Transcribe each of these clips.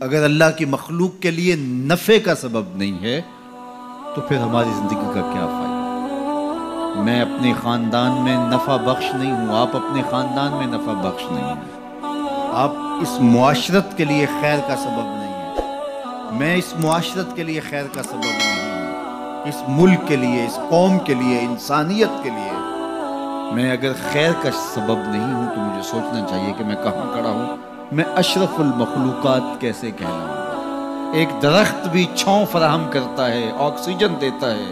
اگر اللہ کی مخلوق کے لیے نفع کا سبب نہیں ہے تو پھر ہماری زندگی کا کیا فائدہ؟ میں اپنے خاندان میں نفع بخش نہیں ہوں، آپ اپنے خاندان میں نفع بخش نہیں ہیں، آپ اس معاشرت کے لیے خیر کا سبب نہیں ہیں، میں اس معاشرت کے لیے خیر کا سبب نہیں ہوں، اس ملک کے لیے، اس قوم کے لیے، انسانیت کے لیے میں اگر خیر کا سبب نہیں ہوں تو مجھے سوچنا چاہیے کہ میں کہاں کھڑا ہوں، میں اشرف المخلوقات کیسے کہلاؤں گا؟ ایک درخت بھی چھاؤں فراہم کرتا ہے، آکسیجن دیتا ہے،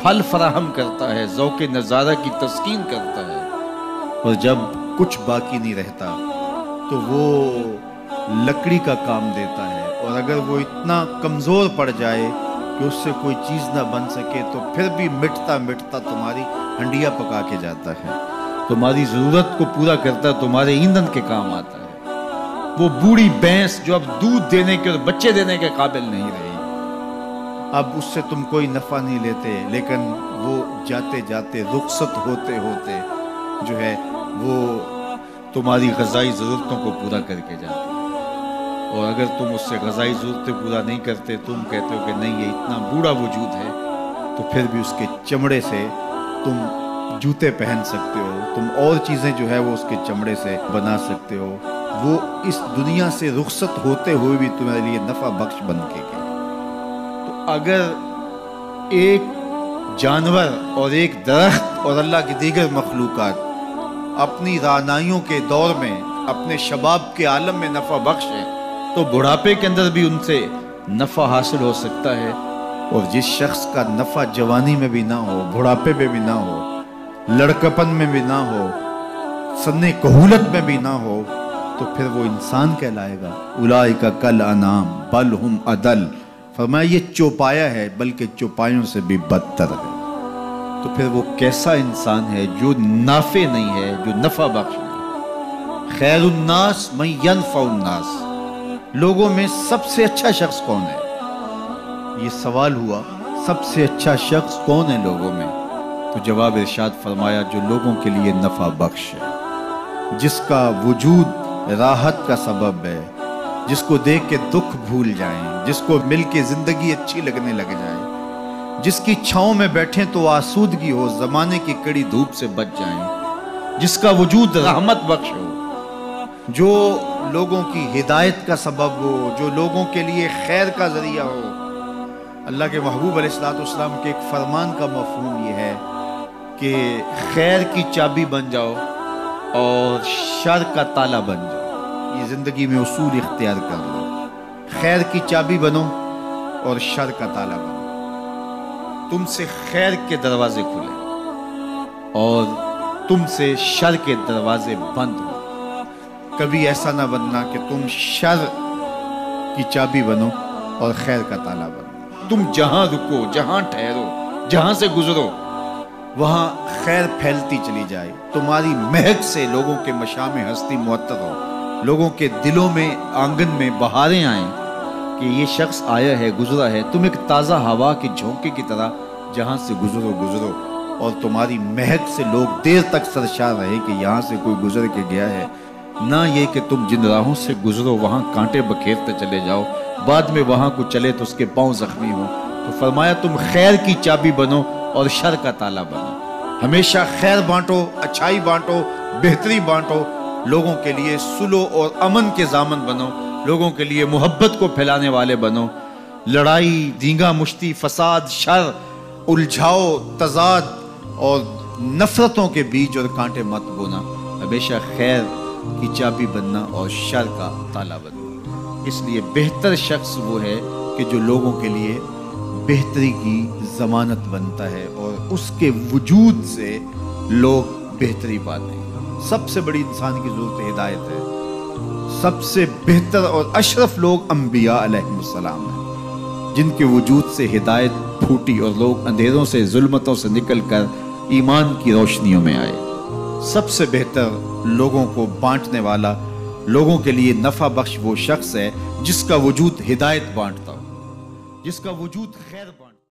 پھل فراہم کرتا ہے، ذوق نظارہ کی تسکین کرتا ہے، اور جب کچھ باقی نہیں رہتا تو وہ لکڑی کا کام دیتا ہے، اور اگر وہ اتنا کمزور پڑ جائے کہ اس سے کوئی چیز نہ بن سکے تو پھر بھی مٹتا مٹتا تمہاری ہنڈیا پکا کے جاتا ہے، تمہاری ضرورت کو پورا کرتا ہے، تمہارے ایندھن کے کام آتا ہے۔ وہ بوڑھی بھینس جو اب دودھ دینے کے اور بچے دینے کے قابل نہیں رہی، اب اس سے تم کوئی نفع نہیں لیتے، لیکن وہ جاتے جاتے رخصت ہوتے ہوتے جو ہے وہ تمہاری غذائی ضرورتوں کو پورا کر کے جاتی ہے، اور اگر تم اس سے غذائی ضرورتیں پورا نہیں کرتے، تم کہتے ہو کہ نہیں یہ اتنا بوڑھا وجود ہے، تو پھر بھی اس کے چمڑے سے تم جوتے پہن سکتے ہو، تم اور چیزیں جو ہے وہ اس کے چمڑے سے بنا سکتے ہو، وہ اس دنیا سے رخصت ہوتے ہوئے بھی تمہارے لیے نفع بخش بن کے گئے۔ تو اگر ایک جانور اور ایک درخت اور اللہ کی دیگر مخلوقات اپنی رعنائیوں کے دور میں اپنے شباب کے عالم میں نفع بخش ہے تو بڑھاپے کے اندر بھی ان سے نفع حاصل ہو سکتا ہے، اور جس شخص کا نفع جوانی میں بھی نہ ہو، بڑھاپے میں بھی نہ ہو، لڑکپن میں بھی نہ ہو، سن کہولت میں بھی نہ ہو، تو پھر وہ انسان کہلائے گا۔ اولئک کالانعام بل ہم اضل، فرمایا یہ چوپایا ہے بلکہ چوپایوں سے بھی بدتر ہے۔ تو پھر وہ کیسا انسان ہے جو نافع نہیں ہے، جو نفع بخش نہیں؟ خیر الناس من ینفع الناس، لوگوں میں سب سے اچھا شخص کون ہے؟ یہ سوال ہوا، سب سے اچھا شخص کون ہے لوگوں میں؟ تو جواب ارشاد فرمایا جو لوگوں کے لیے نفع بخش ہے، جس کا وجود راحت کا سبب ہے، جس کو دیکھ کے دکھ بھول جائیں، جس کو مل کے زندگی اچھی لگنے لگ جائے، جس کی چھاؤں میں بیٹھیں تو آسودگی ہو، زمانے کی کڑی دھوپ سے بچ جائیں، جس کا وجود رحمت بخش ہو، جو لوگوں کی ہدایت کا سبب ہو، جو لوگوں کے لیے خیر کا ذریعہ ہو۔ اللہ کے محبوب علیہ السلام کے ایک فرمان کا مفہوم یہ ہے کہ خیر کی چابی بن جاؤ اور شر کا تالا بن جاؤ۔ یہ زندگی میں اصول اختیار کر لو، خیر کی چابی بنو اور شر کا تالا بنو، تم سے خیر کے دروازے کھلے اور تم سے شر کے دروازے بند ہو۔ کبھی ایسا نہ بننا کہ تم شر کی چابی بنو اور خیر کا تالا بنو۔ تم جہاں رکو، جہاں ٹھہرو، جہاں سے گزرو، وہاں خیر پھیلتی چلی جائے، تمہاری مہک سے لوگوں کے مشام ہستی معطر ہو، لوگوں کے دلوں میں، آنگن میں بہاریں آئیں کہ یہ شخص آیا ہے، گزرا ہے، تم ایک تازہ ہوا کے جھونکے کی طرح جہاں سے گزرو، اور تمہاری مہک سے لوگ دیر تک سرشار رہے کہ یہاں سے کوئی گزر کے گیا ہے، نہ یہ کہ تم جن راہوں سے گزرو وہاں کانٹے بکھیرتے چلے جاؤ، بعد میں وہاں کو چلے تو اس کے پاؤں زخمی ہوں۔ تو فرمایا تم خیر کی چابی بنو اور شر کا تالا بنو، ہمیشہ خیر بانٹو، اچھائی بانٹو، بہتری بانٹو، لوگوں کے لیے صلح اور امن کے ضامن بنو، لوگوں کے لیے محبت کو پھیلانے والے بنو، لڑائی، دینگا مشتی، فساد، شر، الجھاؤ، تضاد اور نفرتوں کے بیج اور کانٹے مت بونا، ہمیشہ خیر کی چابی بننا اور شر کا تالا بننا۔ اس لیے بہتر شخص وہ ہے کہ جو لوگوں کے لیے بہتری کی ضمانت بنتا ہے اور اس کے وجود سے لوگ بہتری پاتے ہیں۔ سب سے بڑی انسان کی ضرورت ہدایت ہے۔ سب سے بہتر اور اشرف لوگ انبیاء علیہ السلام ہیں، جن کے وجود سے ہدایت پھوٹی اور لوگ اندھیروں سے، ظلمتوں سے نکل کر ایمان کی روشنیوں میں آئے۔ سب سے بہتر لوگوں کو بانٹنے والا، لوگوں کے لیے نفع بخش وہ شخص ہے جس کا وجود ہدایت بانٹتا ہو، جس کا وجود خیر بانٹتا ہو۔